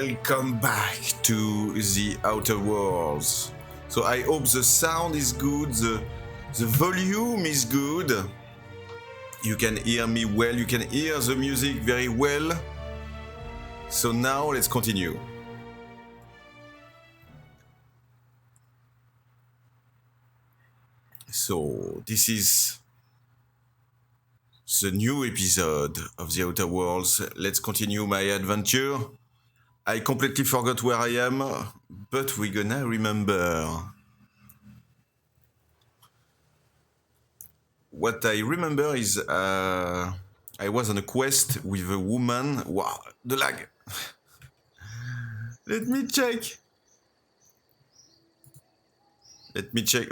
welcome back to the Outer Worlds. So I hope the sound is good, the volume is good. You can hear me well, you can hear the music very well. So now let's continue. So this is the new episode of the Outer Worlds. Let's continue my adventure. I completely forgot where I am, but we're gonna remember. What I remember is I was on a quest with a woman. Wow, the lag. Let me check.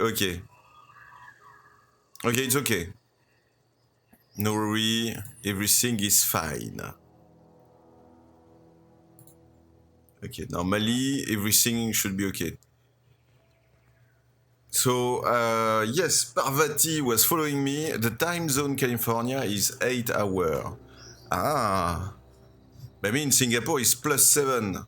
Okay. Okay, it's okay. No worry, everything is fine. Okay, normally everything should be okay. So, yes, Parvati was following me. The time zone California is 8 hours. Ah. Maybe in Singapore it's +7.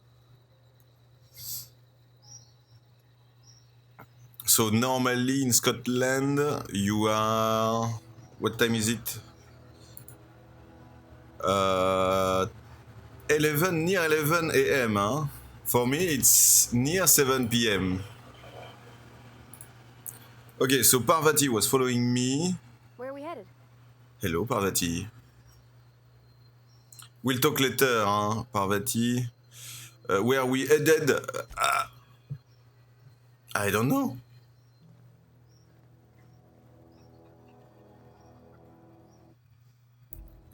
So normally in Scotland you are... What time is it? 11, near 11 a.m. Huh? For me it's near 7 p.m. Okay, so Parvati was following me. Where are we headed? Hello, Parvati. We'll talk later, huh, Parvati. Where we headed? I don't know.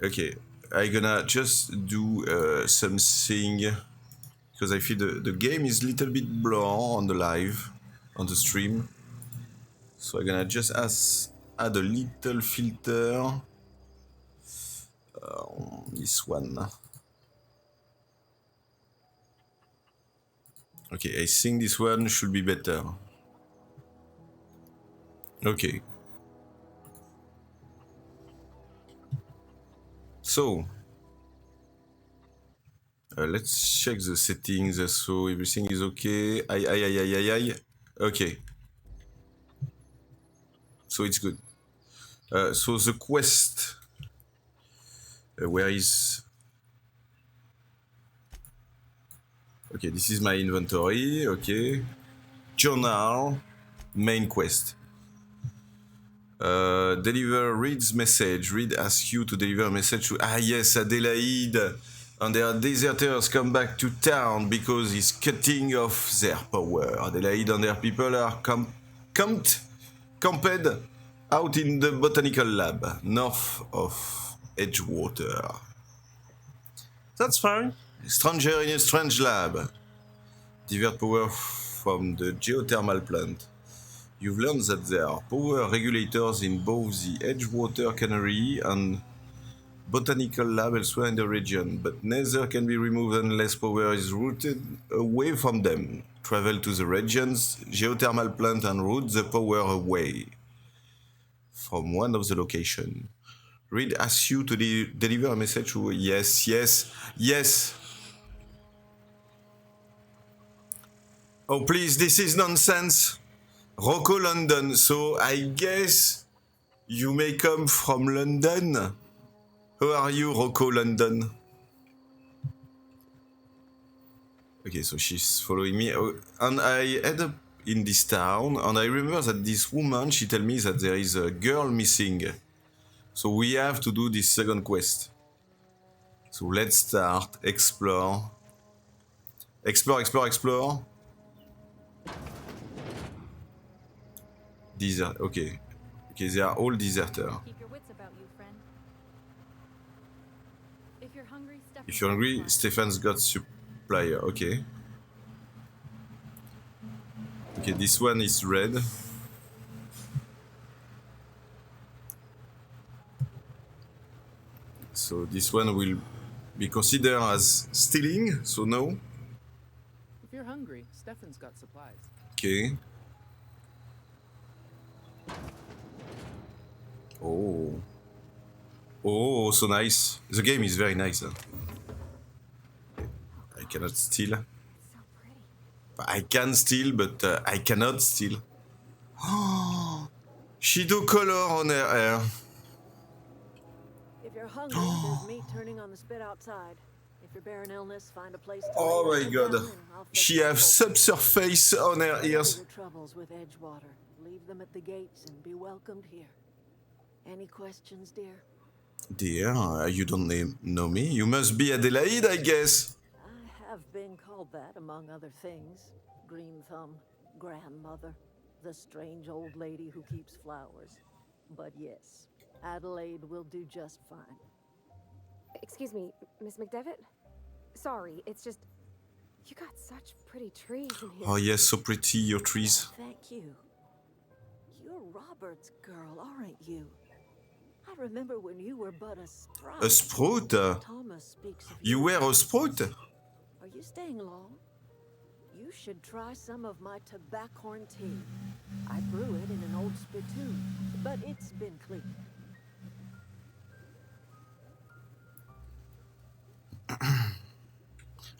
Okay, I'm gonna just do something because I feel the game is a little bit blur on the live, on the stream. So I'm gonna just add a little filter on this one. Okay, I think this one should be better. Okay. So, let's check the settings so everything is okay. Aye. Okay. So it's good. So the quest. Where is... Okay, this is my inventory. Okay. Journal. Main quest. Deliver Reed's message. Reed asks you to deliver a message to... Ah yes, Adelaide. And their deserters come back to town because he's cutting off their power. Adelaide and their people are camped out in the botanical lab, north of Edgewater. That's fine. Stranger in a strange lab. Divert power from the geothermal plant. You've learned that there are power regulators in both the Edgewater Cannery and botanical lab elsewhere in the region, but neither can be removed unless power is routed away from them. Travel to the region's geothermal plant and route the power away from one of the locations. Reed asks you to deliver a message to... Yes. Oh, please, this is nonsense. Rocco, London. So I guess you may come from London. How are you, Rocco, London? Okay, so she's following me. And I end up in this town, and I remember that this woman, she told me that there is a girl missing. So we have to do this second quest. So let's start. Explore. Explore. Desert. Okay, they are all deserters. Keep your wits about you, friend. If If you're hungry, you're hungry, Stefan's got supplier. Okay, this one is red. So this one will be considered as stealing, so no. If you're hungry, Stefan's got supplies. Okay. Oh, so nice. The game is very nice. Huh? I cannot steal. It's so pretty. I can steal, but I cannot steal. She do color on her hair. If you're hungry, there's meat turning on the spit outside. If you're bearing illness, find a place to Oh lay my your god. head down and I'll fix She your have pulse. subsurface on her Whatever ears. your troubles with Edgewater, leave them at the gates and be welcomed here. Any questions, dear? Dear, you don't know me? You must be Adelaide, I guess. I have been called that, among other things. Green Thumb, grandmother, the strange old lady who keeps flowers. But yes, Adelaide will do just fine. Excuse me, Miss McDevitt? Sorry, it's just... You got such pretty trees in here. Oh yes, so pretty, your trees. Thank you. You're Robert's girl, aren't you? I remember when you were but a sprout. A sprout? Thomas speaks of You were a sprout? Are you staying long? You should try some of my tobaccorn tea. I brew it in an old spittoon, but it's been cleaned.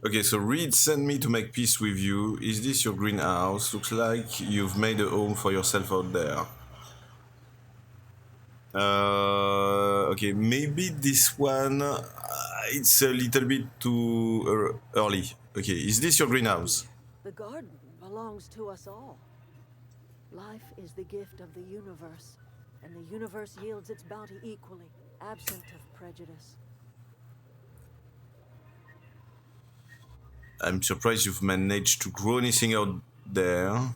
Okay, so Reed sent me to make peace with you. Is this your greenhouse? Looks like you've made a home for yourself out there. Okay, maybe this one, it's a little bit too early. Okay, is this your greenhouse? The garden belongs to us all. Life is the gift of the universe, and the universe yields its bounty equally, absent of prejudice. I'm surprised you've managed to grow anything out there.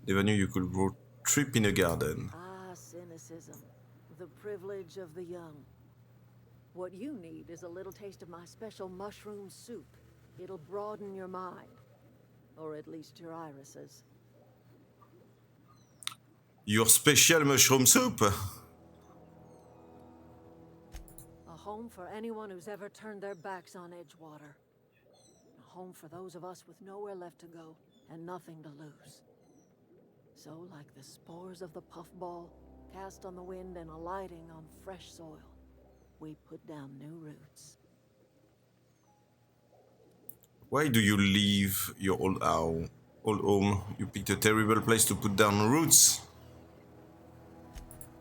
Never knew you could grow trip in a garden. Ah, cynicism, the privilege of the young. What you need is a little taste of my special mushroom soup. It'll broaden your mind, or at least your irises. Your special mushroom soup? A home for anyone who's ever turned their backs on Edgewater. A home for those of us with nowhere left to go and nothing to lose. So, like the spores of the puffball, cast on the wind and alighting on fresh soil, we put down new roots. Why do you leave your old home? You picked a terrible place to put down roots.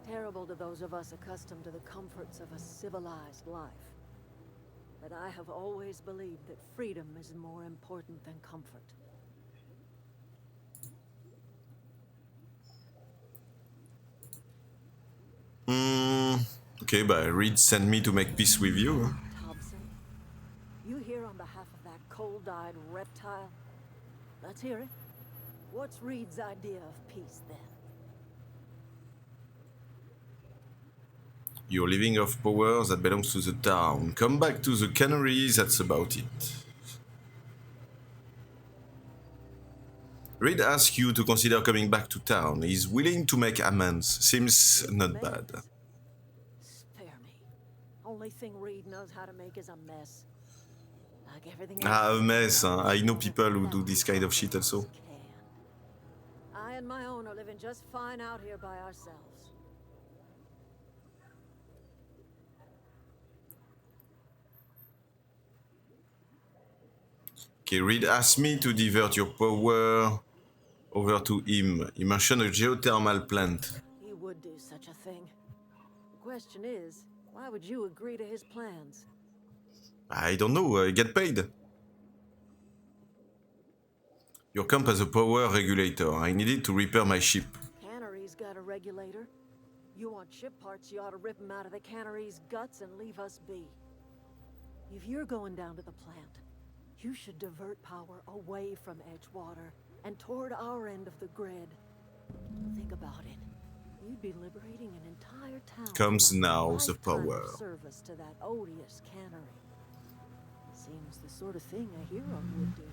Terrible to those of us accustomed to the comforts of a civilized life. But I have always believed that freedom is more important than comfort. Okay, but Reed sent me to make peace with you. Thompson, you here on behalf of that cold-eyed reptile? Let's hear it. What's Reed's idea of peace, then? You're living off power that belongs to the town. Come back to the Canaries, that's about it. Reed asks you to consider coming back to town. He's willing to make amends. Seems not bad. Spare me. Only thing Reed knows how to make is a mess. Like everything Ah, else, a mess, he huh? knows I know how to people who put do down this kind of the shit also. can. I and my own are living just fine out here by ourselves. Okay, Reed asked me to divert your power over to him. He mentioned a geothermal plant. He would do such a thing. The question is, why would you agree to his plans? I don't know, I get paid. Your camp has a power regulator. I needed to repair my ship. Cannery's got a regulator. You want ship parts, you ought to rip them out of the cannery's guts and leave us be. If you're going down to the plant, you should divert power away from Edgewater and toward our end of the grid. Think about it. You'd be liberating an entire town. Comes from a now the lifetime of power. Service to that odious cannery. Seems the sort of thing a hero would do.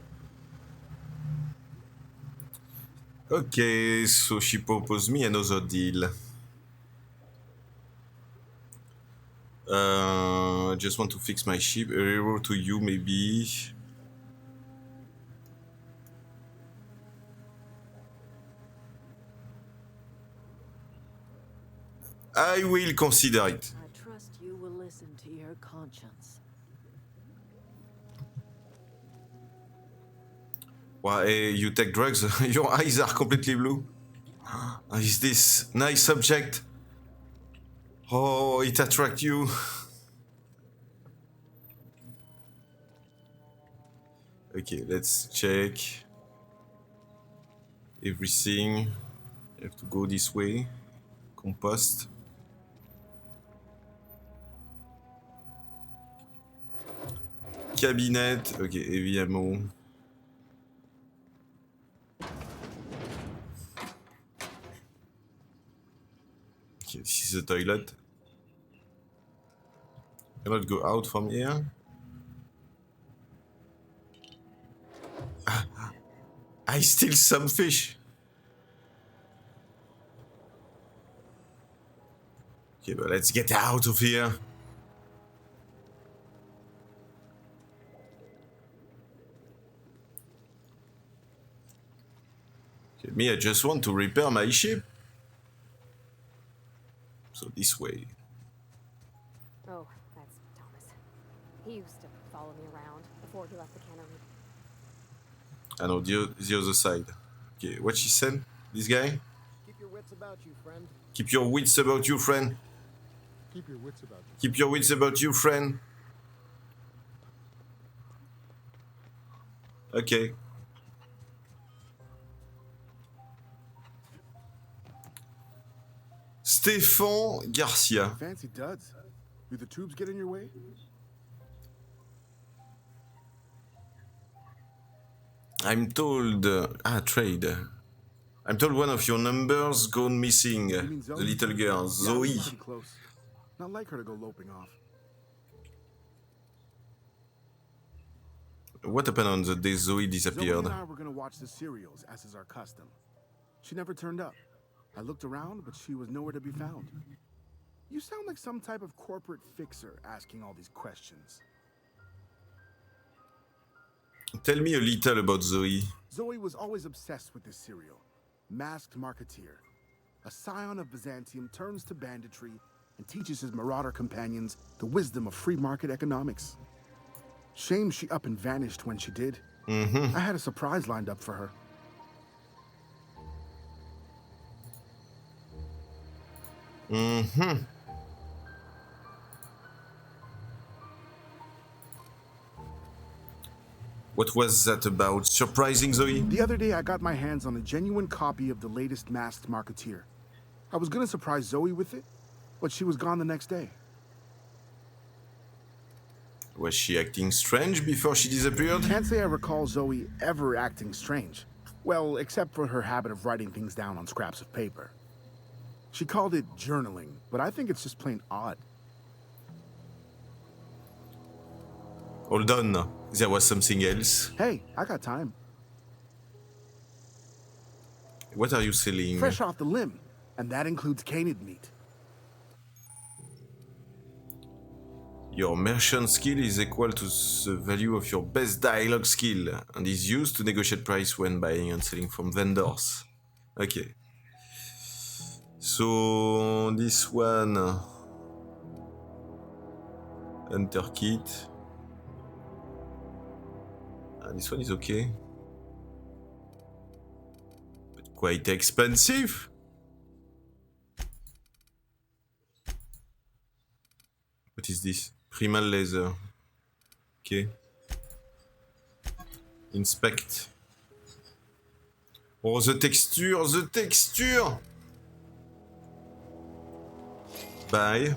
Okay, so she proposed me another deal. I just want to fix my ship. A hero to you, maybe. I will consider it. I trust you will listen to your conscience. Why, you take drugs? Your eyes are completely blue. Is this nice subject? Oh, it attracts you. Okay, let's check everything. I have to go this way. Compost. Cabinet. Okay, heavy ammo. Okay, this is the toilet. Cannot go out from here. I steal some fish. Okay, but let's get out of here. Okay, me, I just want to repair my ship. So this way. Oh, that's Thomas. He used to follow me around before he left the cannery. I know, the other side. Okay, what she said? This guy? Keep your wits about you, friend. Keep your wits about you, friend. Keep your wits about you. Keep your wits about you, friend. Okay. Stéphane Garcia. Fancy duds. Do the tubes get in your way? I'm told... trade. I'm told one of your numbers gone missing. You mean The Zoe? little girl, Yeah, Zoe. pretty close. Not like her to go loping off. What happened on the day Zoe Zoe disappeared? and I were gonna watch the serials, as is our custom. She never turned up. I looked around, but she was nowhere to be found. You sound like some type of corporate fixer asking all these questions. Tell me a little about Zoe. Zoe was always obsessed with this serial. Masked Marketeer. A scion of Byzantium turns to banditry and teaches his marauder companions the wisdom of free market economics. Shame she up and vanished when she did. I had a surprise lined up for her. What was that about? Surprising Zoe? The other day, I got my hands on a genuine copy of the latest Masked Marketeer. I was gonna surprise Zoe with it, but she was gone the next day. Was she acting strange before she disappeared? Can't say I recall Zoe ever acting strange. Well, except for her habit of writing things down on scraps of paper. She called it journaling, but I think it's just plain odd. Hold on, there was something else. Hey, I got time. What are you selling? Fresh off the limb, and that includes canid meat. Your merchant skill is equal to the value of your best dialogue skill and is used to negotiate price when buying and selling from vendors. Okay. So this one, Hunter Kit. This one is okay, but quite expensive. What is this? Primal laser. Okay. Inspect. Oh, the texture, the texture! Buy.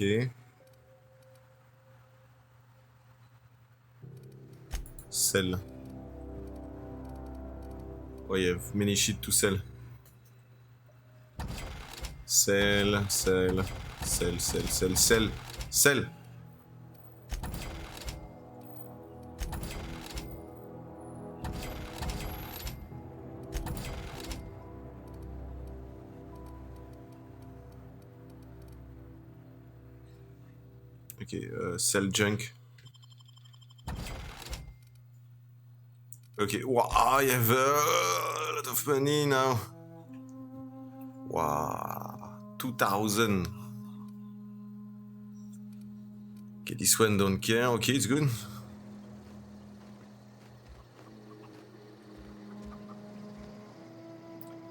Okay. Sell. Oh, you have many shit to sell. Sell, sell, sell, sell, sell, sell, sell. Okay, sell junk. Okay, wow, I have a lot of money now. Wow, 2,000. Okay, this one don't care. Okay, it's good.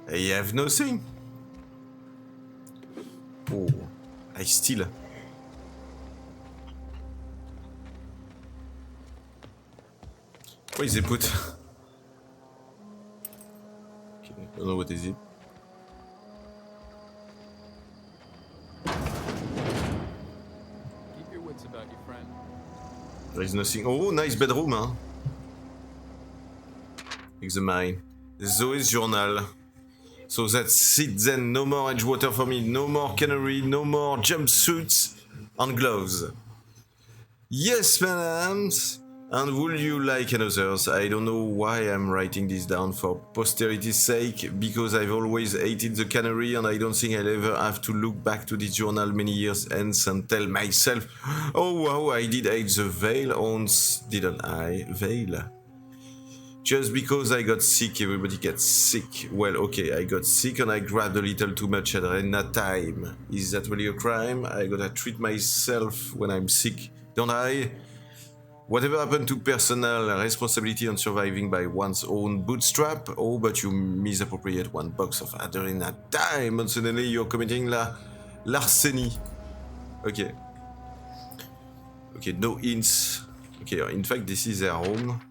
I have nothing. Oh, I steal. What is they put? Okay, I don't know what is it. Keep your wits about you, friend. There is nothing. Oh, nice bedroom, huh? Examine. Zoe's journal. So that's it then. No more Edgewater for me. No more cannery. No more jumpsuits and gloves. Yes, madams. And would you like others? I don't know why I'm writing this down for posterity's sake, because I've always hated the cannery and I don't think I'll ever have to look back to this journal many years hence and tell myself, oh wow, I did hate the veil once, didn't I? Veil. Just because I got sick, everybody gets sick. Well, okay, I got sick and I grabbed a little too much adrenaline. Is that really a crime? I gotta treat myself when I'm sick, don't I? Whatever happened to personal responsibility and surviving by one's own bootstrap? Oh, but you misappropriate 1 box of adrenaline and suddenly you're committing larceny. Okay. Okay, no hints. Okay, in fact, this is their home.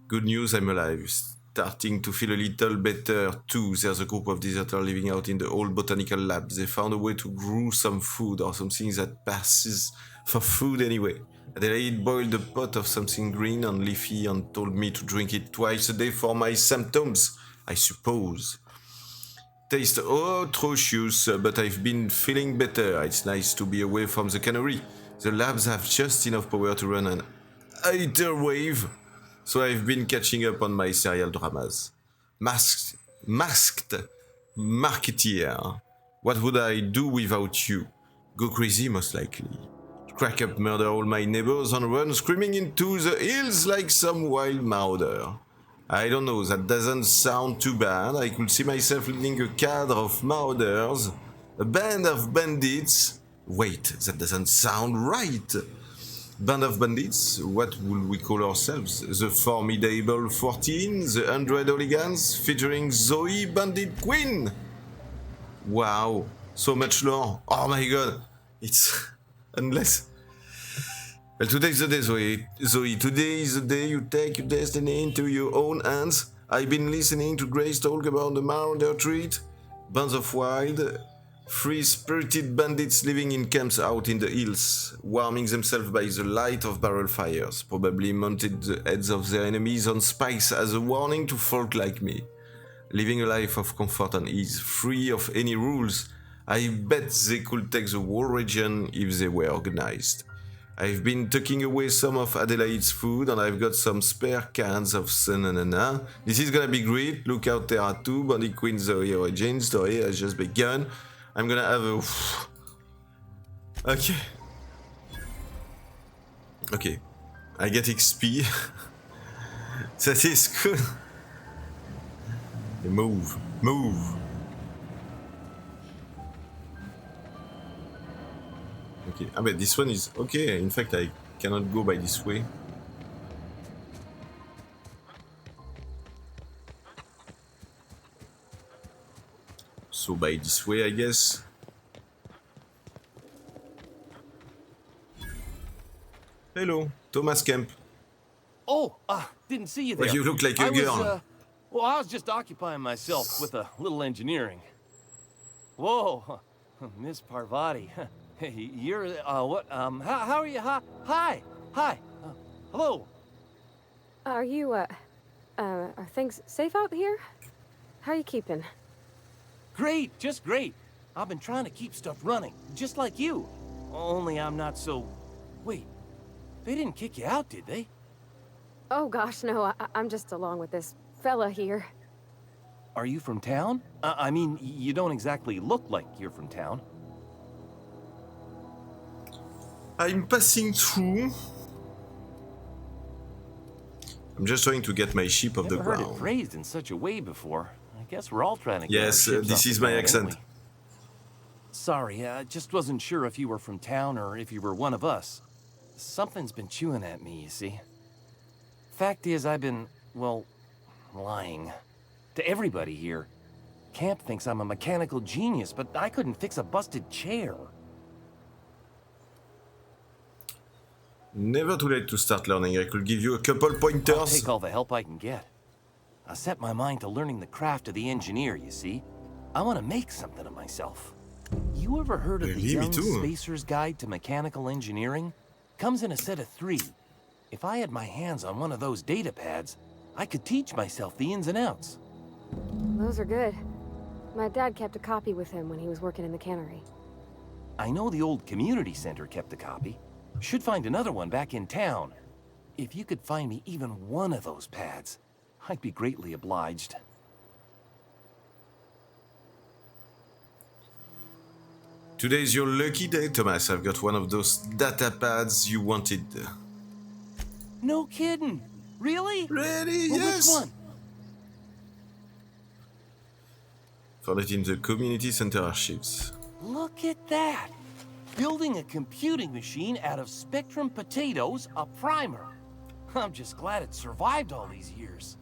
Good news, I'm alive. Starting to feel a little better too. There's a group of deserters living out in the old botanical lab. They found a way to grow some food or something that passes for food anyway. Adelaide boiled a pot of something green and leafy and told me to drink it twice a day for my symptoms, I suppose. Taste atrocious, but I've been feeling better. It's nice to be away from the cannery. The labs have just enough power to run an ether wave, so I've been catching up on my serial dramas. Masked marketeer. What would I do without you? Go crazy, most likely. Crack up, murder all my neighbors and run screaming into the hills like some wild marauder. I don't know, that doesn't sound too bad. I could see myself leading a cadre of marauders, a band of bandits. Wait, that doesn't sound right. Band of bandits? What would we call ourselves? The Formidable 14? The 100 Hooligans? Featuring Zoe Bandit Queen? Wow, so much lore. Oh my god, it's... Unless... Well, today's the day, Zoe. Today is the day you take your destiny into your own hands. I've been listening to Grace talk about the Marauder Treat. Bands of wild, free-spirited bandits living in camps out in the hills, warming themselves by the light of barrel fires, probably mounted the heads of their enemies on spikes as a warning to folk like me. Living a life of comfort and ease, free of any rules. I bet they could take the whole region if they were organized. I've been tucking away some of Adelaide's food and I've got some spare cans of Sananana. This is gonna be great. Look out, there are 2 Bandit Queen Zoe origin story has just begun. I'm gonna have a... Okay. Okay. I get XP. That is good. Move. Okay, but this one is okay. In fact, I cannot go by this way. So by this way, I guess. Hello, Thomas Kemp. Oh, didn't see you there. Well, you look like a girl. Well, I was just occupying myself with a little engineering. Whoa, Miss Parvati. Hey, you're, what, how are you? Hi. Hello. Are you, are things safe out here? How are you keeping? Great, just great. I've been trying to keep stuff running, just like you. Only I'm not so... Wait, they didn't kick you out, did they? Oh gosh, no, I'm just along with this fella here. Are you from town? I mean, you don't exactly look like you're from town. I'm passing through. I'm just trying to get my ship off the Never heard ground. it phrased in such a way before. I guess we're all trying to get Yes, our ships this off is the my ground, accent. ain't we? Sorry, I just wasn't sure if you were from town or if you were one of us. Something's been chewing at me, you see. Fact is, I've been, well, lying. To everybody here. Camp thinks I'm a mechanical genius, but I couldn't fix a busted chair. Never too late to start learning. I could give you a couple I'll pointers. take all the help I can get. I set my mind to learning the craft of the engineer, you see. I want to make something of myself. You ever heard of the Really, me Young too. Spacer's Guide to Mechanical Engineering? Comes in a set of 3. If I had my hands on one of those data pads, I could teach myself the ins and outs. Those are good. My dad kept a copy with him when he was working in the cannery. I know the old community center kept a copy. Should find another one back in town. If you could find me even one of those pads, I'd be greatly obliged. Today's your lucky day, Thomas. I've got one of those data pads you wanted. No kidding. Really? Really? Well, Yes! which one? Found it in the community center archives. Look at that! Building a computing machine out of Spectrum potatoes, a primer. I'm just glad it survived all these years.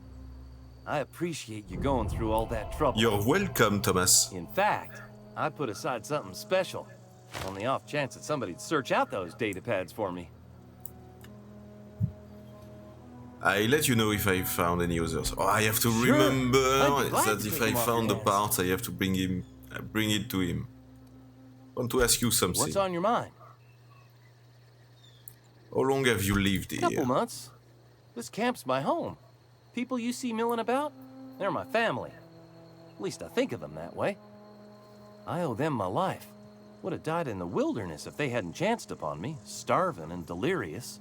I appreciate you going through all that trouble. You're welcome, Thomas. In fact, I put aside something special, on the off chance that somebody'd search out those data pads for me. I'll let you know if I found any others. Oh, I have to Sure. remember I'd be glad that to if take I him off found the your hands. part, I have to bring it to him. I want to ask you something. What's on your mind? How long have you lived here? Couple months. This camp's my home. People you see milling about, they're my family. At least I think of them that way. I owe them my life. Would have died in the wilderness if they hadn't chanced upon me, starving and delirious.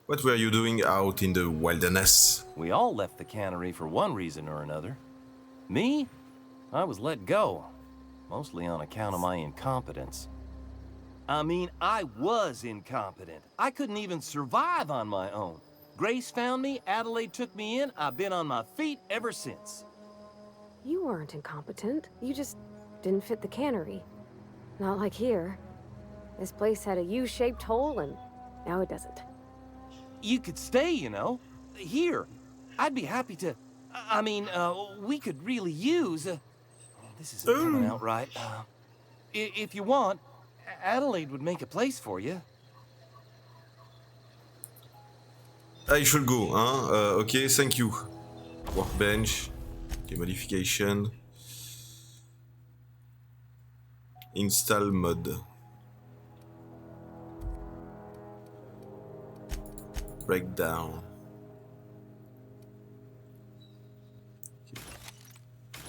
What were you doing out in the wilderness? We all left the cannery for one reason or another. Me? I was let go, mostly on account of my incompetence. I mean, I was incompetent. I couldn't even survive on my own. Grace found me, Adelaide took me in, I've been on my feet ever since. You weren't incompetent. You just didn't fit the cannery. Not like here. This place had a U-shaped hole, and now it doesn't. You could stay, you know. Here. I'd be happy to... I mean, we could really use... this isn't coming out right. If you want, Adelaide would make a place for you. I should go, huh? Okay, thank you. Workbench. Okay, modification. Install mod. Breakdown. Okay.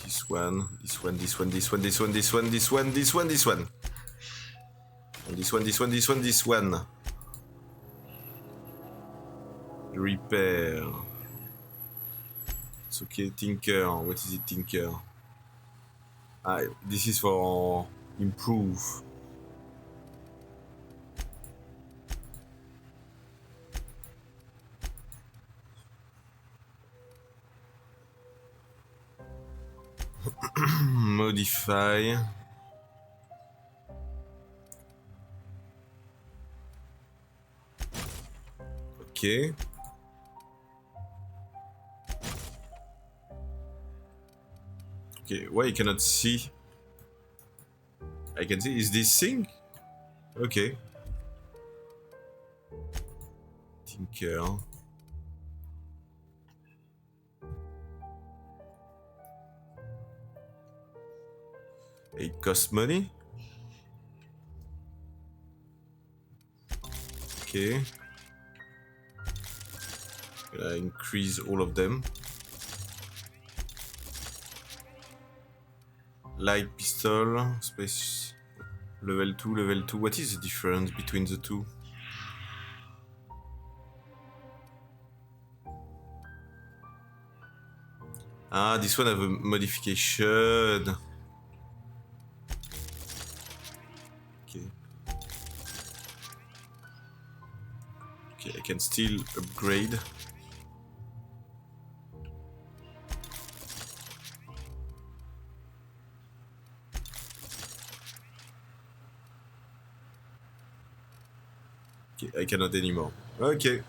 This one, this one, this one, this one, this one, this one, this one, this one, this one. And this one, this one, this one, this one. Repair. It's okay, Tinker. What is it, Tinker? Ah, this is for improve. Modify. Okay. Okay, why I cannot see? I can see, is this thing? Okay. Tinker. It costs money? Okay. Increase all of them. Light pistol, space, level 2, level 2. What is the difference between the two? Ah, this one have a modification. Okay. Okay, I can still upgrade. I cannot anymore. Okay.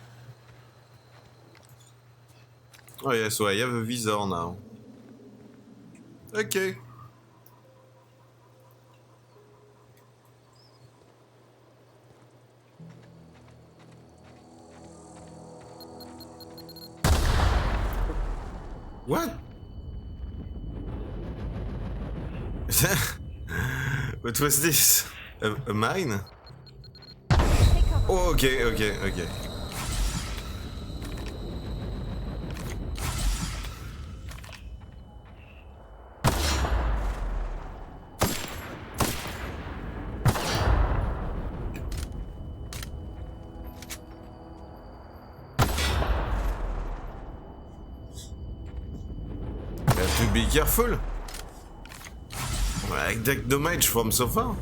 Oh yeah, so I have a visor now. Okay. What? What was this? A mine? Oh, okay. Have to be careful. I take damage from so far.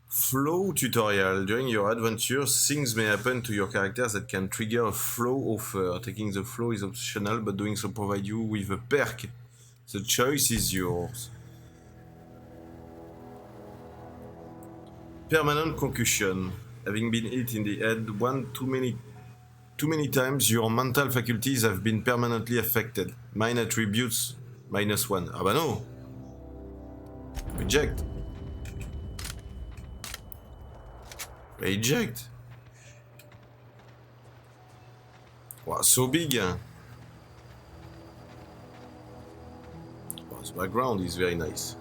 Flow tutorial. During your adventure, things may happen to your characters that can trigger a flow offer. Taking the flow is optional, but doing so provides you with a perk. The choice is yours. Permanent concussion. Having been hit in the head one too many times, your mental faculties have been permanently affected. Mine attributes -1. Ah bah no! Reject. Reject. Wow, so big. Wow, the background is very nice.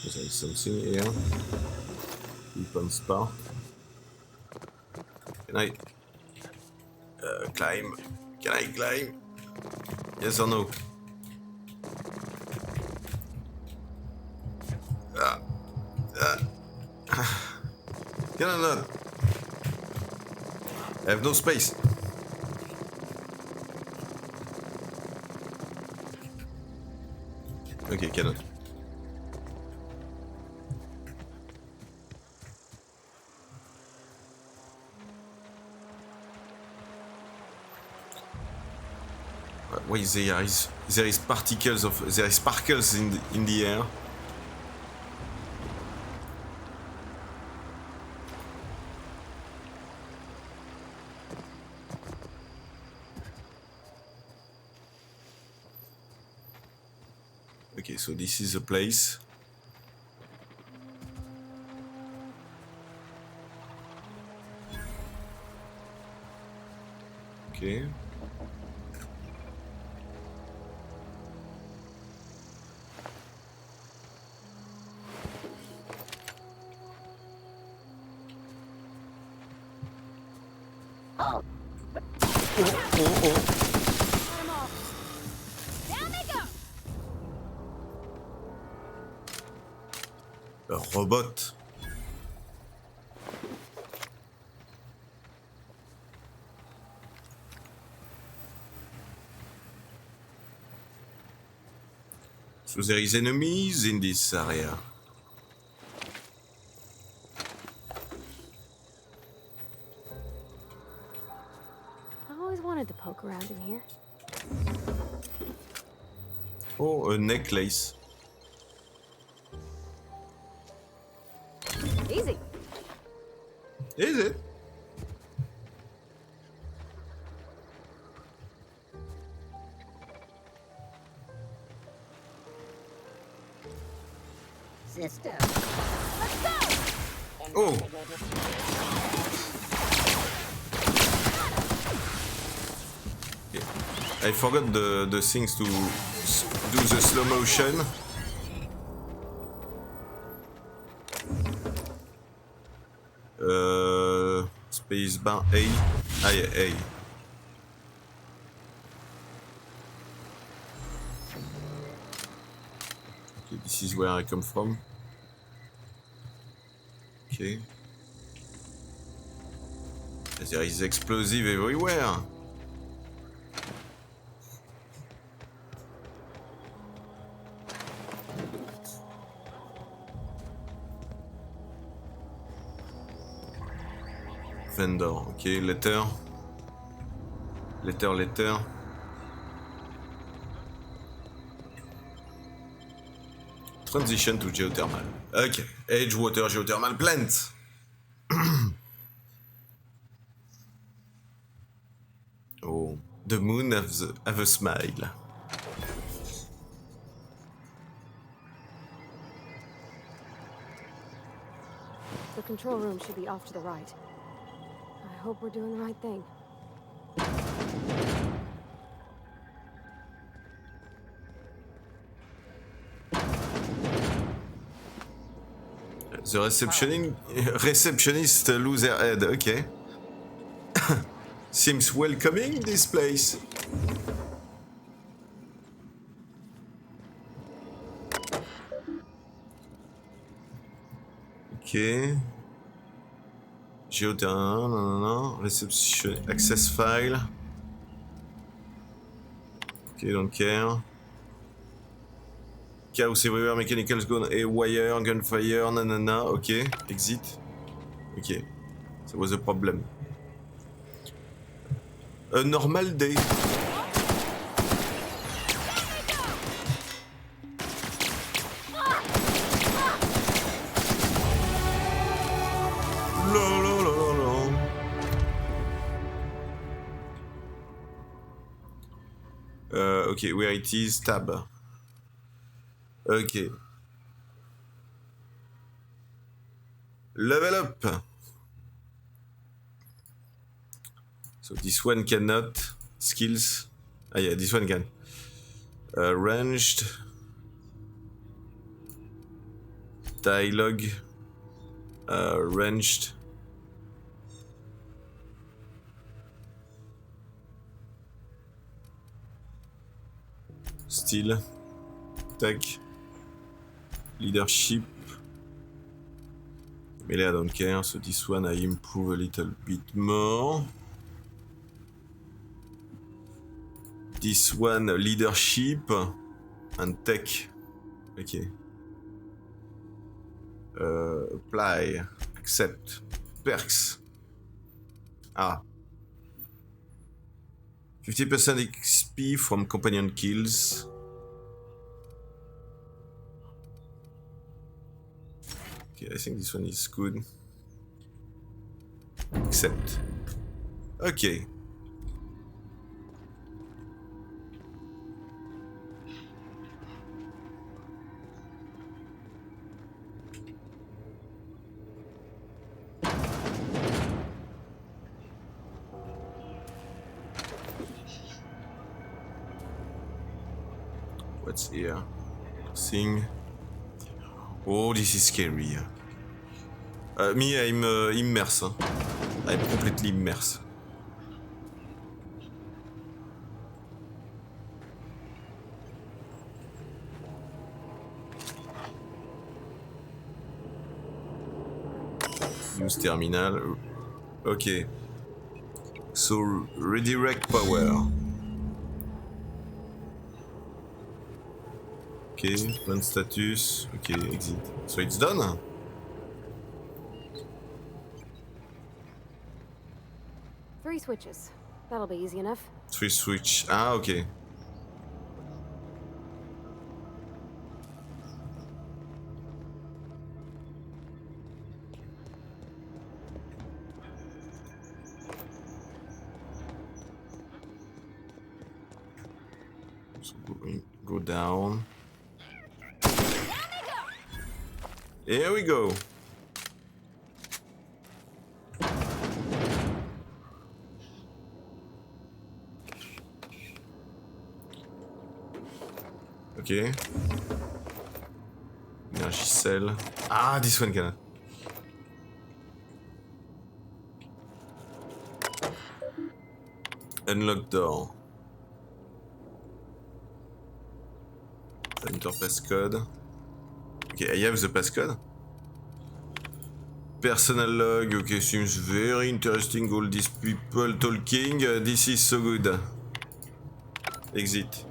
There is something here. Weapons part. Can I climb? Can I climb? Yes or no? Can I not? I have no space. Okay, cannot. Why there is particles of there is sparkles in the air. Okay, so this is a place. Okay. Oh. Oh. I'm off. Down they go. A robot. So there is enemies in this area. I always wanted to poke around in here. Oh, a necklace. Easy. Is it? Sister. Let's go. Oh. Okay. I forgot the things to do the slow motion. Space bar A. Ah yeah, A. Okay, this is where I come from. Okay. There is explosive everywhere. Vendor, okay, letter. Letter. Transition to geothermal. Ok. Edgewater geothermal plant. Oh. The moon have a smile. The control room should be off to the right. I hope we're doing the right thing. The receptionist lose her head. Okay. Seems welcoming, this place. Ok. Géothermal, non. Reception, access file. Ok, don't care. Chaos everywhere, mechanicals gone haywire, gunfire, nanana. Ok, exit. Ok, ça was a problem. A normal day. Okay, where it is, tab. Okay. Level up. So this one cannot. Skills. Ah yeah, this one can. Ranged. Dialogue. Ranged. Still. Tech. Leadership. Melee I don't care, so this one I improve a little bit more. This one leadership and tech. Okay. Apply. Accept. Perks. Ah. 50% XP from companion kills. Okay, I think this one is good. Accept. Okay. What's here? Thing. Oh, this is scary. Me, I'm immersed. I'm completely immersed. Use terminal. Okay. So, redirect power. Okay, plan status. Okay, exit. So it's done? 3 switches. That'll be easy enough. 3 switch. Ah, okay. So go down. Here we go. Okay. Energy cell. Ah, this one can. Unlock door. Enter passcode. Okay, I have the passcode. Personal log. Okay, seems very interesting. All these people talking. This is so good. Exit.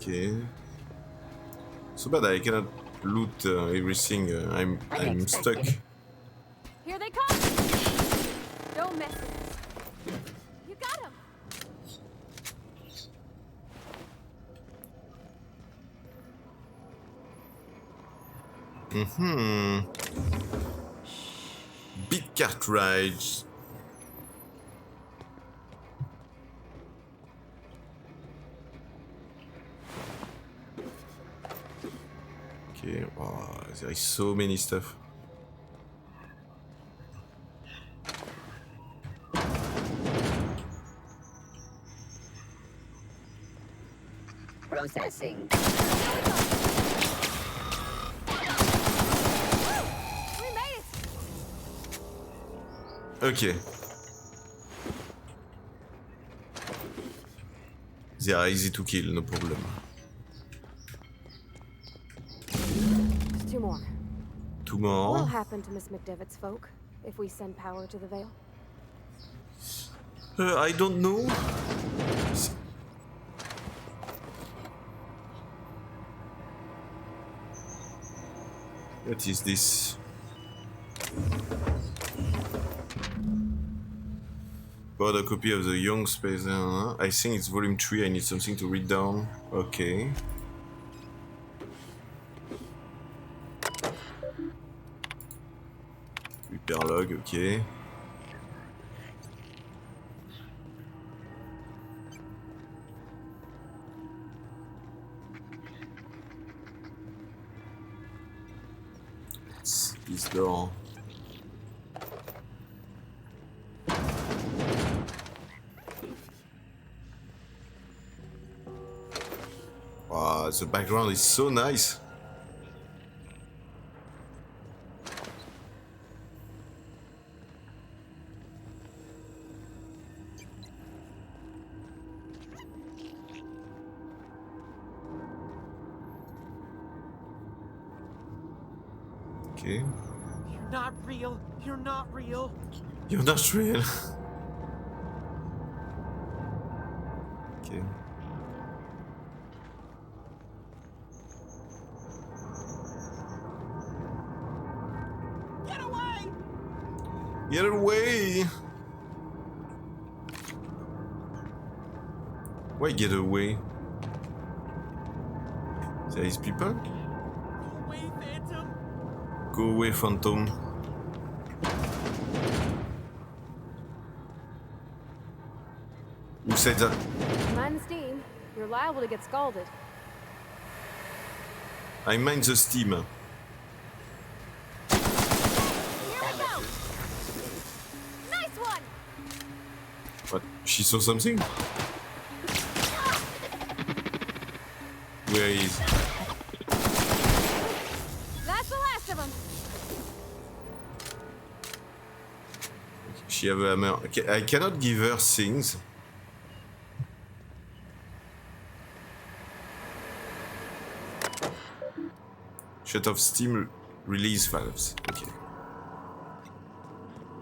Okay. So bad I cannot loot everything. I'm stuck. Here they come! Don't mess with us. You got him! Big cartridge. Okay, wow, there is so many stuff. Processing. We made it! Okay. They are easy to kill, no problem. There's two more. Two What'll more. happen to Miss McDevitt's folk if we send power to the Vale? I don't know. What is this? Bought a copy of the Young Space. I think it's volume 3. I need something to read down. Okay. Repair log, okay. It's this door. Wow, the background is so nice. Okay. You're not real. You're not real. You're not real. Okay. Get away! Get away! Why get away? There is people? Go away, Phantom. Go away, Phantom. Who said that? Mind the steam. You're liable to get scalded. I mind the steam. Here we go! Nice one! What? She saw something? Where is? That's the last of them. She have a hammer. Okay, I cannot give her things. Shut off steam release valves. Okay.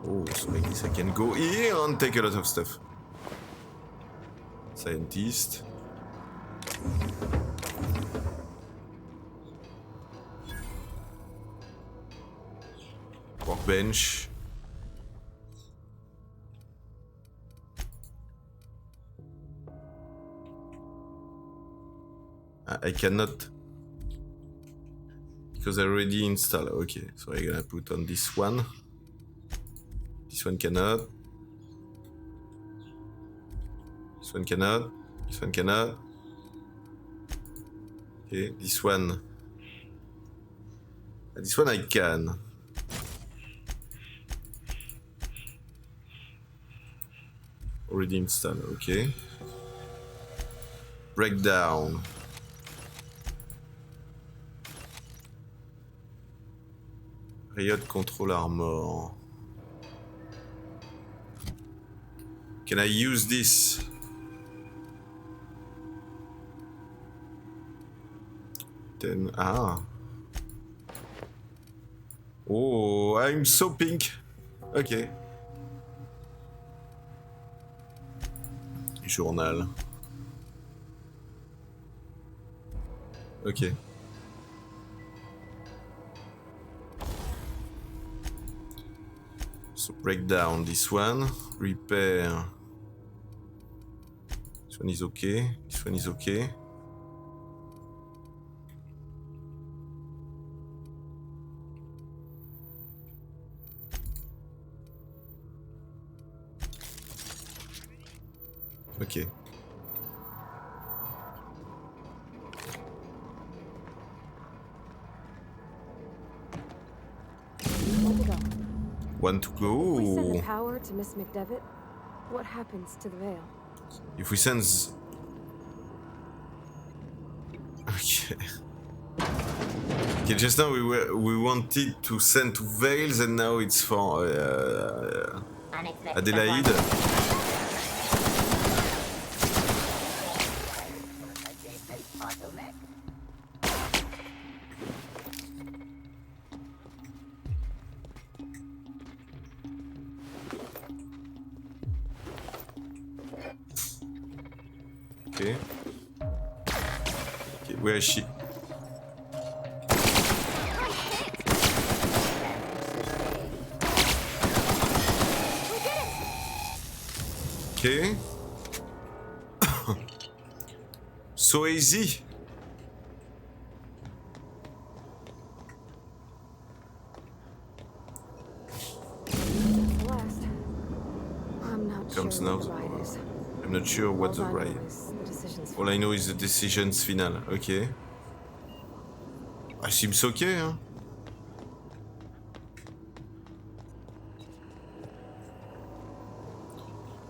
Oh, so like this I can go here and take a lot of stuff. Scientist. Workbench. I cannot. Because I already installed. Okay, so I'm gonna put on this one. This one cannot. This one cannot. This one cannot. Okay, this one. This one I can. Already installed, okay. Breakdown. Riot control armor. Can I use this? Then oh, I'm so pink. Okay. Journal. Ok. So break down this one, repair. This one is okay. This one is okay. Okay. One to go. One to If we send the go. power to Miss McDevitt, what happens to the veil? If we send... Okay. Okay, just now we wanted to send to Vales and now it's for Adelaide. Okay. Okay, where is she? Okay. So easy. Last. I'm not Comes sure now. what the right is. I'm not sure what the All I know right. is the decision's All I know is the decision's final. Okay. Seems okay, hein?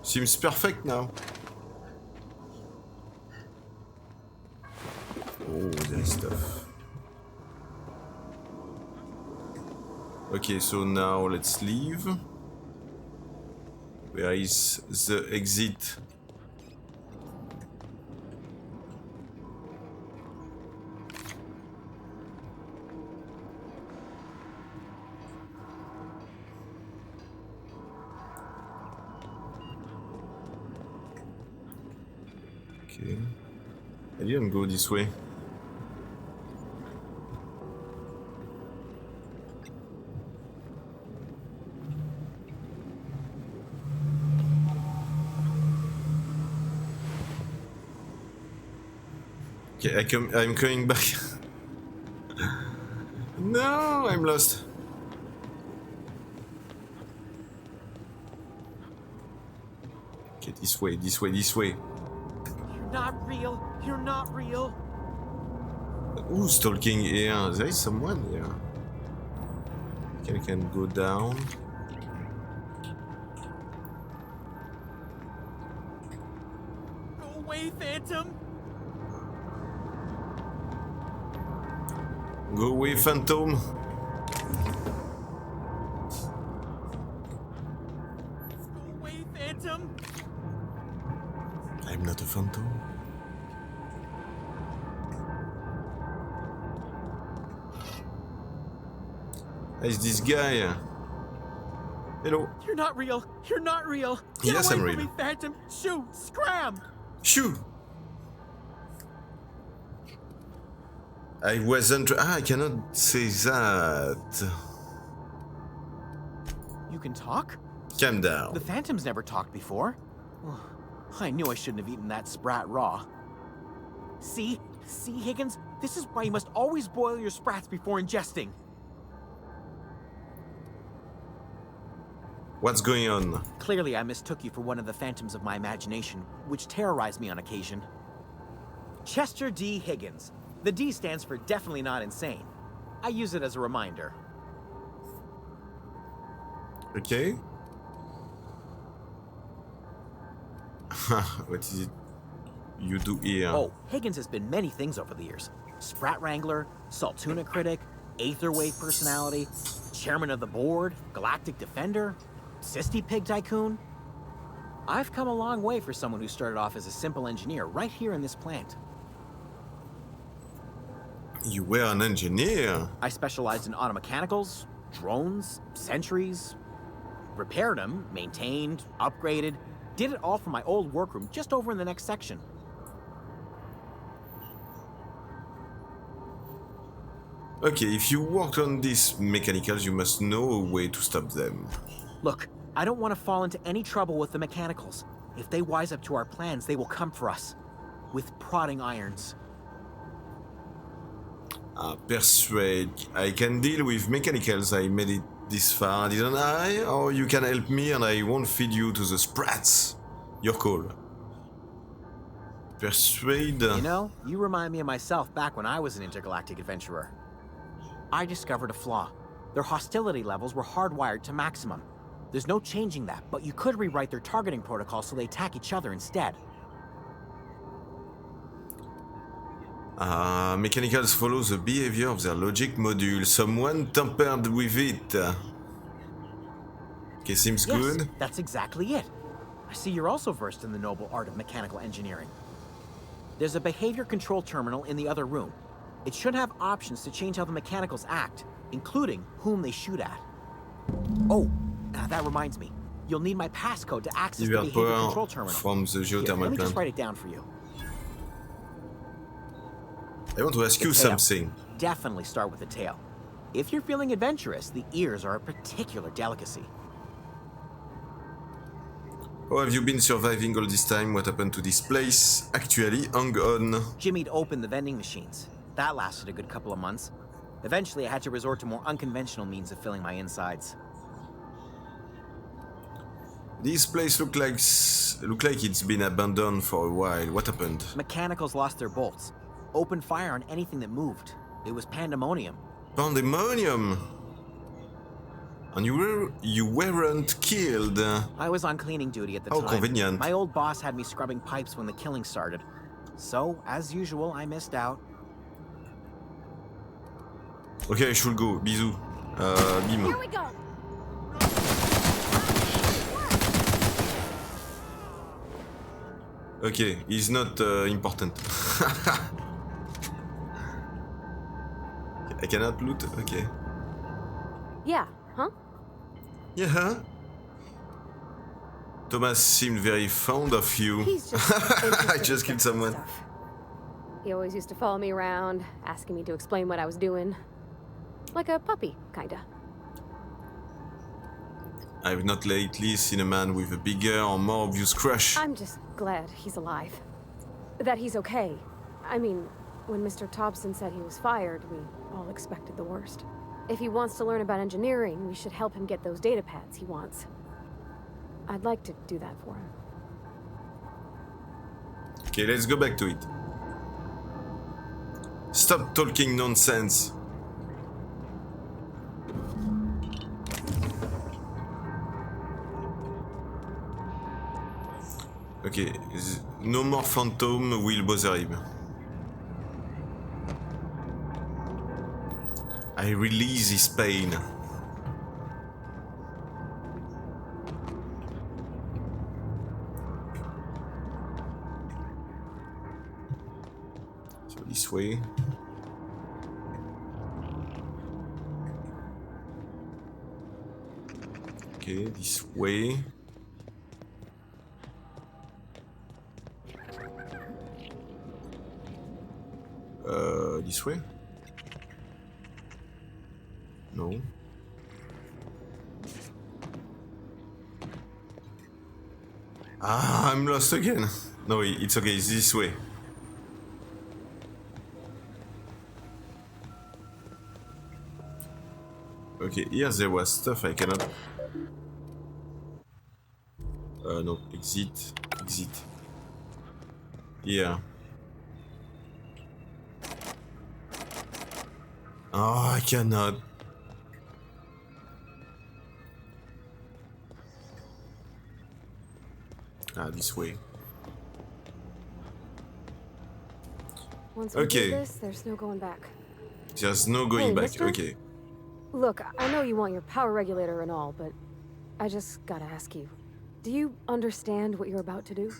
Seems perfect now. Oh, there is stuff. Okay, so now let's leave. Where is the exit? Okay. I didn't go this way. Okay, I'm coming back. No, I'm lost. Okay, this way, this way, this way. You're not real. You're not real. Who's talking here? There is someone here. Okay, I can go down. Go away, Phantom. Go away, Phantom. Go away, Phantom. I'm not a phantom. Is this guy? Hello. You're not real. You're not real. Get Yes, away I'm from real. me, Phantom. Shoot. Scram. Shoo! I wasn't. I cannot say that. You can talk? Calm down. The Phantom's never talked before. I knew I shouldn't have eaten that sprat raw. See? See, Higgins? This is why you must always boil your sprats before ingesting. What's going on? Clearly, I mistook you for one of the phantoms of my imagination, which terrorized me on occasion. Chester D. Higgins. The D stands for definitely not insane. I use it as a reminder. Okay. What is it you do here? Oh, Higgins has been many things over the years. Sprat Wrangler, Saltuna Critic, Aetherwave Personality, Chairman of the Board, Galactic Defender, Sisty Pig Tycoon. I've come a long way for someone who started off as a simple engineer right here in this plant. You were an engineer. I specialized in automechanicals, drones, sentries, repaired them, maintained, upgraded, did it all from my old workroom just over in the next section. Okay, if you worked on these mechanicals, you must know a way to stop them. Look, I don't want to fall into any trouble with the mechanicals. If they wise up to our plans, they will come for us. With prodding irons. Persuade. I can deal with mechanicals. I made it this far, didn't I? Or you can help me and I won't feed you to the sprats. Your call. Persuade. You know, you remind me of myself back when I was an intergalactic adventurer. I discovered a flaw. Their hostility levels were hardwired to maximum. There's no changing that, but you could rewrite their targeting protocol so they attack each other instead. Mechanicals follow the behavior of their logic module. Someone tampered with it. Okay, seems Yes, good. that's exactly it. I see you're also versed in the noble art of mechanical engineering. There's a behavior control terminal in the other room. It should have options to change how the mechanicals act, including whom they shoot at. Oh, that reminds me. You'll need my passcode to access the behavior control terminal. From the Here, geothermal let me just plant. write it down for you. I want to ask you The tail. something. Definitely start with the tail. If you're feeling adventurous, the ears are a particular delicacy. How have you been surviving all this time? What happened to this place? Actually, hang on. Jimmy'd opened the vending machines. That lasted a good couple of months. Eventually, I had to resort to more unconventional means of filling my insides. This place look like it's been abandoned for a while. What happened? Mechanicals lost their bolts. Opened fire on anything that moved. It was pandemonium. Pandemonium. And you weren't killed. I was on cleaning duty at the How time. convenient. My old boss had me scrubbing pipes when the killing started. So, as usual, I missed out. Okay, I should go. Bisous. Bim. Here we go. Okay, he's not important. I cannot loot? Okay. Yeah, huh? Yeah. Thomas seemed very fond of you. He's just I just killed someone. Stuff. He always used to follow me around, asking me to explain what I was doing. Like a puppy, kinda. I've not lately seen a man with a bigger or more obvious crush. I'm just glad he's alive. That he's okay. I mean, when Mr. Thompson said he was fired, we all expected the worst. If he wants to learn about engineering, we should help him get those data pads he wants. I'd like to do that for him. Okay, let's go back to it. Stop talking nonsense. Okay, no more phantom will bother him. I release his pain. So this way. Okay, this way. This way? No. Ah, I'm lost again. No, it's okay, it's this way. Okay, here there was stuff I cannot... no, exit, exit. Yeah. Oh, I cannot. Ah, this way. Once we Okay. do this, there's no going back. There's no going Hey, back. mister? Okay. Look, I know you want your power regulator and all, but I just gotta ask you. Do you understand what you're about to do?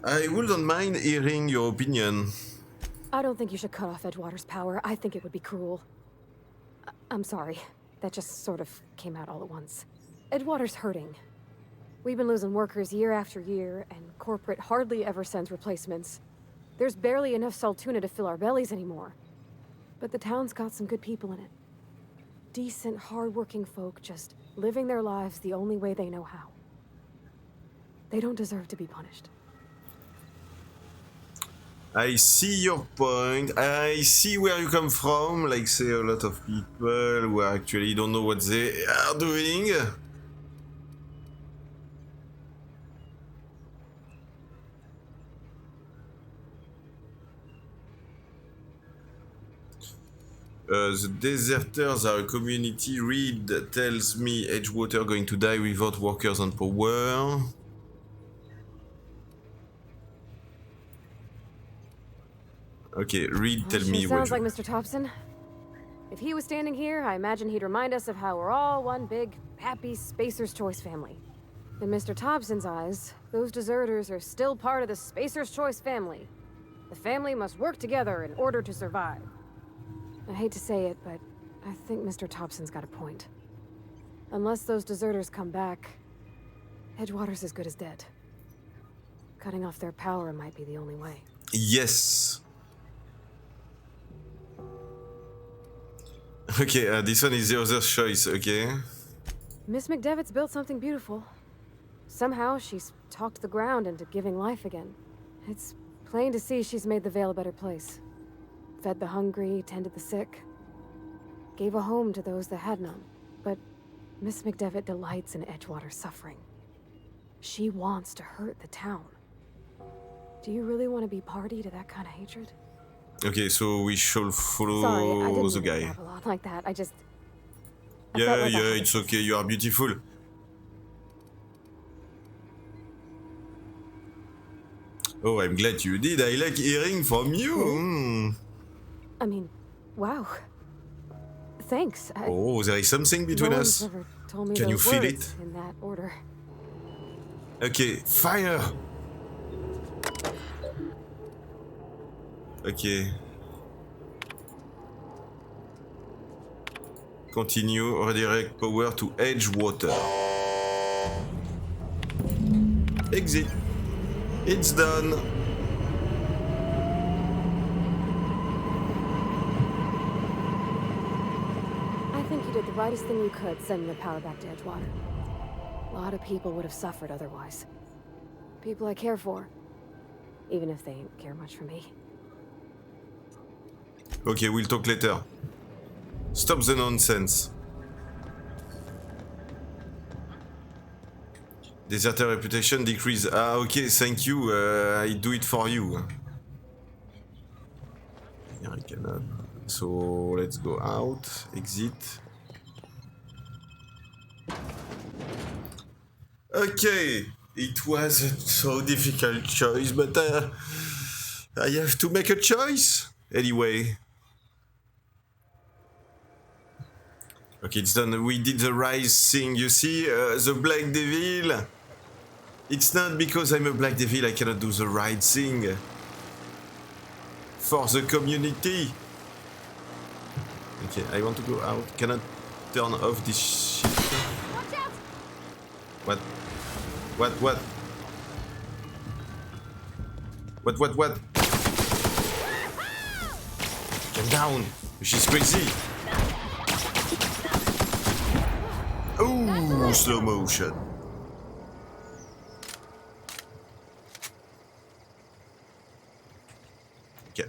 I wouldn't mind hearing your opinion. I don't think you should cut off Edgewater's power. I think it would be cruel. I'm sorry. That just sort of came out all at once. Edgewater's hurting. We've been losing workers year after year, and corporate hardly ever sends replacements. There's barely enough salt tuna to fill our bellies anymore. But the town's got some good people in it. Decent, hard-working folk just living their lives the only way they know how. They don't deserve to be punished. I see your point. I see where you come from. Like, say, a lot of people who actually don't know what they are doing. The deserters are a community. Reed tells me Edgewater going to die without workers and power. Okay, Reed, tell me what. Sounds like Mr. Thompson. If he was standing here, I imagine he'd remind us of how we're all one big, happy Spacer's Choice family. In Mr. Thompson's eyes, those deserters are still part of the Spacer's Choice family. The family must work together in order to survive. I hate to say it, but I think Mr. Thompson's got a point. Unless those deserters come back, Edgewater's as good as dead. Cutting off their power might be the only way. Yes. Okay, this one is the other choice, okay? Miss McDevitt's built something beautiful. Somehow she's talked the ground into giving life again. It's plain to see she's made the Vale a better place. Fed the hungry, tended the sick. Gave a home to those that had none. But Miss McDevitt delights in Edgewater's suffering. She wants to hurt the town. Do you really want to be party to that kind of hatred? Okay, so we shall follow Sorry, I didn't the guy. have a lot like that. I felt Yeah, like yeah, I- it's okay, you are beautiful. Oh, I'm glad you did. I like hearing from you. Mm. I mean, wow. Thanks. Oh, there is something between no us. one's ever told me Can you those feel words it? in that order. Okay, fire. Okay. Continue, redirect power to Edgewater. Exit. It's done. I think you did the rightest thing you could sending the power back to Edgewater. A lot of people would have suffered otherwise. People I care for. Even if they ain't care much for me. Okay, we'll talk later. Stop the nonsense. Deserter reputation decrease. Ah, okay, thank you. I do it for you. Yeah, I cannot. So let's go out. Exit. Okay, it was a so difficult choice, but I have to make a choice anyway. Okay, it's done. We did the right thing. You see, the Blackdevil. It's not because I'm a Blackdevil I cannot do the right thing. For the community. Okay, I want to go out. Cannot turn off this shit. Watch out! What? What? What? Calm down. She's crazy. Ooh, slow motion.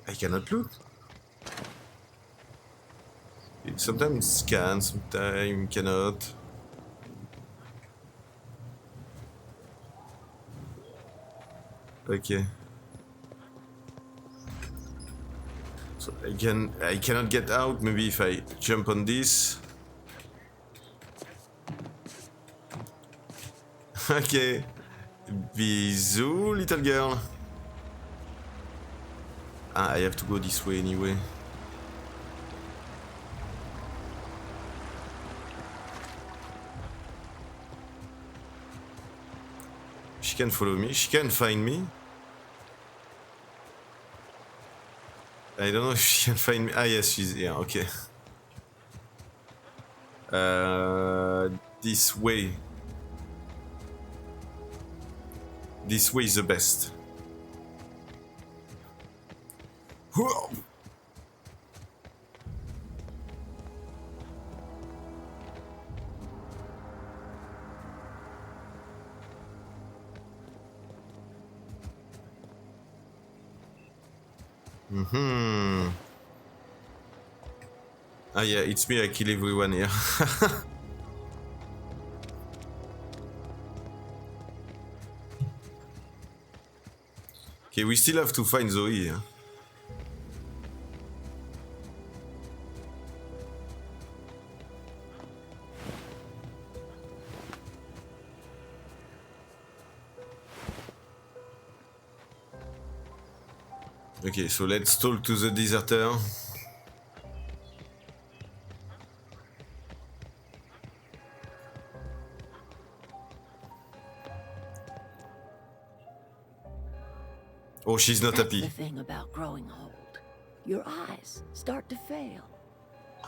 I cannot look. It sometimes scan, sometimes cannot. Okay. So I cannot get out. Maybe if I jump on this. Okay. Bisous, little girl. Ah, I have to go this way anyway. She can follow me. She can find me. I don't know if she can find me. Ah, yes, she's here. Okay. This way. This way is the best. Ah yeah, it's me, I kill everyone here. Okay, we still have to find Zoe. Huh? Okay, so let's talk to the deserter. Oh, she's not That's happy. the thing about growing old. Your eyes start to fail.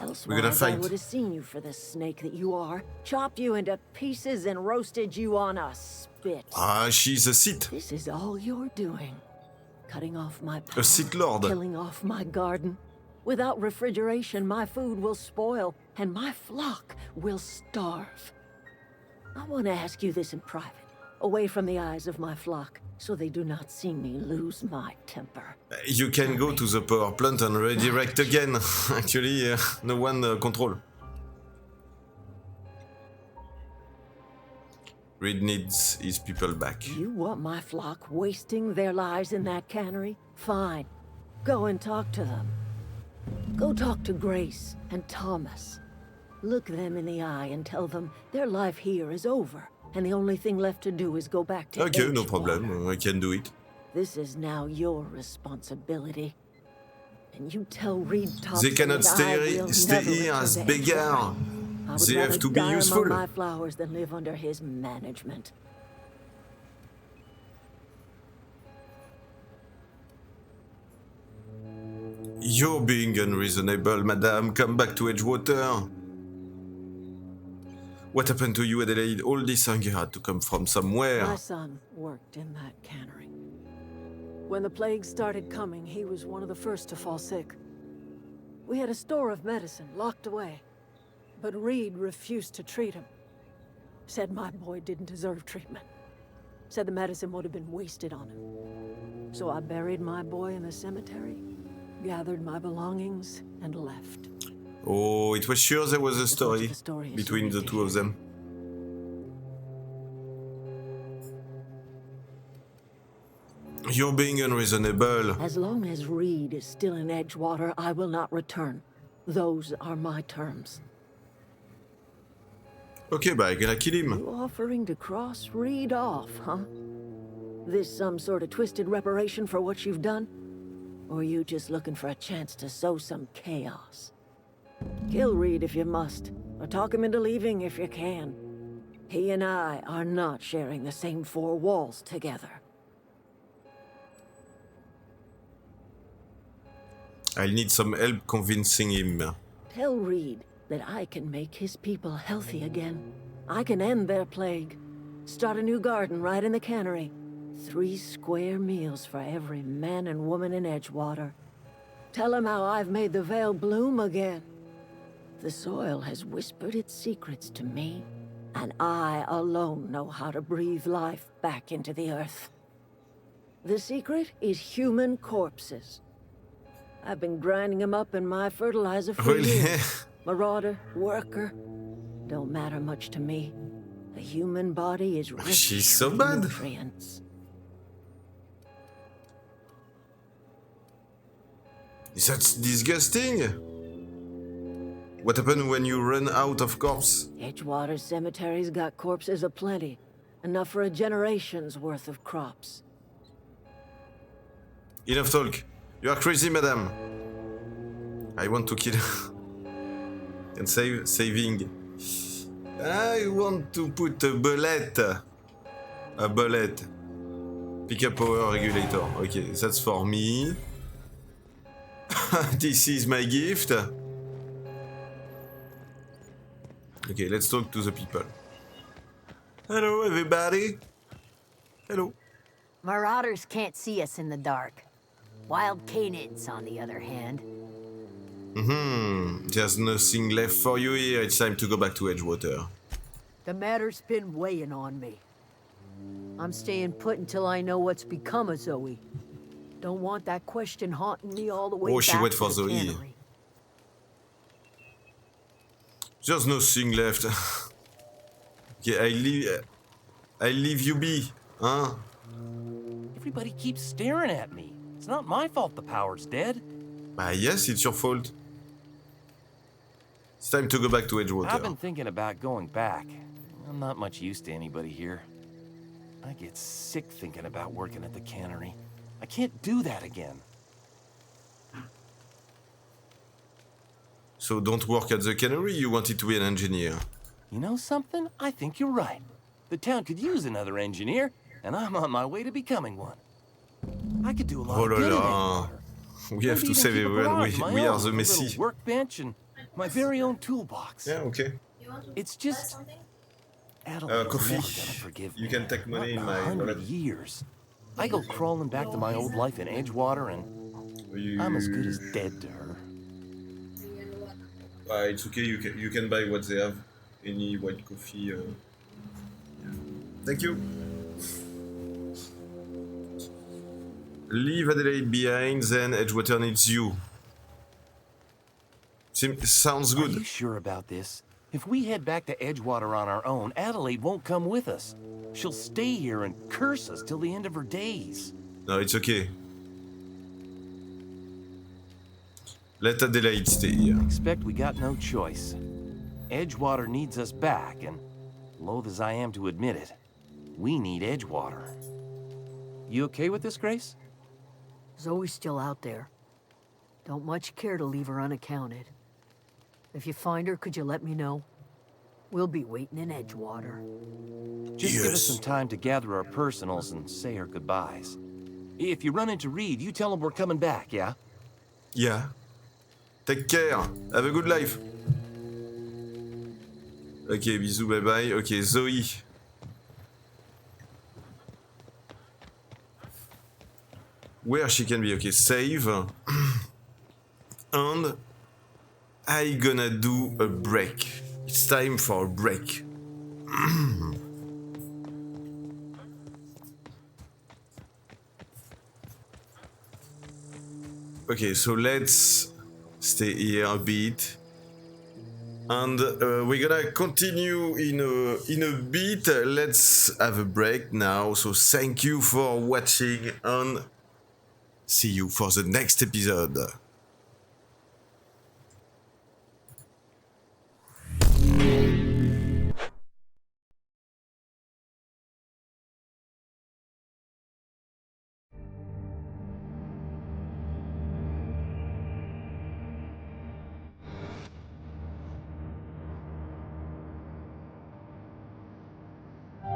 We're Elsewise, gonna I fight. would have seen you for the snake that you are, chopped you into pieces and roasted you on a spit. Ah, she's a Sith. This is all you're doing. Cutting off my power, A Sith Lord. killing off my garden. Without refrigeration, my food will spoil, and my flock will starve. I want to ask you this in private, away from the eyes of my flock, so they do not see me lose my temper. You can go to the power plant and redirect again. Actually, no one control. Reed needs his people back. You want my flock wasting their lives in that cannery? Fine. Go and talk to them. Go talk to Grace and Thomas. Look them in the eye and tell them their life here is over, and the only thing left to do is go back to Okay, no Edgewater. problem. I can do it. This is now your responsibility. And you tell Reed Thompson They cannot that I will stay never here return as to beggars. Edgewater. I would They have rather to be die useful. among my flowers than live under his management. You're being unreasonable, madame. Come back to Edgewater. What happened to you, Adelaide? All this anger had to come from somewhere. My son worked in that cannery. When the plague started coming, he was one of the first to fall sick. We had a store of medicine locked away, but Reed refused to treat him. Said my boy didn't deserve treatment. Said the medicine would have been wasted on him. So I buried my boy in the cemetery, gathered my belongings, and left. Oh, it was sure there was a As much of story a story as between you the need two to of hear. them. You're being unreasonable. As long as Reed is still in Edgewater, I will not return. Those are my terms. Okay, bah, I gotta kill him. You offering to cross Reed off, huh? This some sort of twisted reparation for what you've done? Or you just looking for a chance to sow some chaos? Kill Reed if you must, or talk him into leaving if you can. He and I are not sharing the same four walls together. I'll need some help convincing him. Tell Reed that I can make his people healthy again. I can end their plague. Start a new garden right in the cannery. 3 square meals for every man and woman in Edgewater. Tell him how I've made the Vale bloom again. The soil has whispered its secrets to me, and I alone know how to breathe life back into the earth. The secret is human corpses. I've been grinding them up in my fertilizer for Really? years. Marauder, worker, don't matter much to me. The human body is rich She's so with bad. nutrients. That's disgusting. What happened when you run out of corpse? Edgewater Cemetery's got corpses aplenty, enough for a generation's worth of crops. Enough talk. You are crazy, madam. I want to kill and saving. I want to put a bullet. A bullet. Pick up power regulator. Okay, that's for me. This is my gift. Okay, let's talk to the people. Hello, everybody. Hello. Marauders can't see us in the dark. Wild canids, on the other hand. There's nothing left for you here. It's time to go back to Edgewater. The matter's been weighing on me. I'm staying put until I know what's become of Zoe. Don't want that question haunting me all the way She back wait to for the Zoe. cannery. There's nothing left. Okay, I leave you be, huh? Everybody keeps staring at me. It's not my fault the power's dead. Yes, it's your fault. It's time to go back to Edgewater. I've been thinking about going back. I'm not much use to anybody here. I get sick thinking about working at the cannery. I can't do that again. So don't work at the cannery, you wanted to be an engineer. You know something? I think you're right. The town could use another engineer, and I'm on my way to becoming one. I could do a lot Oh of la good in la. Edgewater. We have Maybe to even save keep a everyone. garage of my We are own, the a Messi. little workbench and my very own toolbox. Yeah, okay. It's just Adelaide's Coffee. never gonna forgive You me. can take money Not in my 100 wallet. years. I go crawling back to my old life in Edgewater, and I'm as good as dead to her. It's okay, you can buy what they have. Any white coffee. Yeah. Thank you. Leave Adelaide behind, then Edgewater needs you. Sounds Are good. you sure about this? If we head back to Edgewater on our own, Adelaide won't come with us. She'll stay here and curse us till the end of her days. No, it's okay. Let Adelaide stay here. Expect we got no choice. Edgewater needs us back, and loath as I am to admit it, we need Edgewater. You okay with this, Grace? Zoe's still out there. Don't much care to leave her unaccounted. If you find her, could you let me know? We'll be waiting in Edgewater. Just give us Yes. some time to gather our personals and say our goodbyes. If you run into Reed, you tell him we're coming back, yeah? Yeah. Take care. Have a good life. Ok, bisous, bye bye. Ok, Zoe. Where she can be. Okay, save. And I gonna do a break. It's time for a break. Okay, so let's stay here a bit. And we're gonna continue in a bit. Let's have a break now. So thank you for watching and see you for the next episode.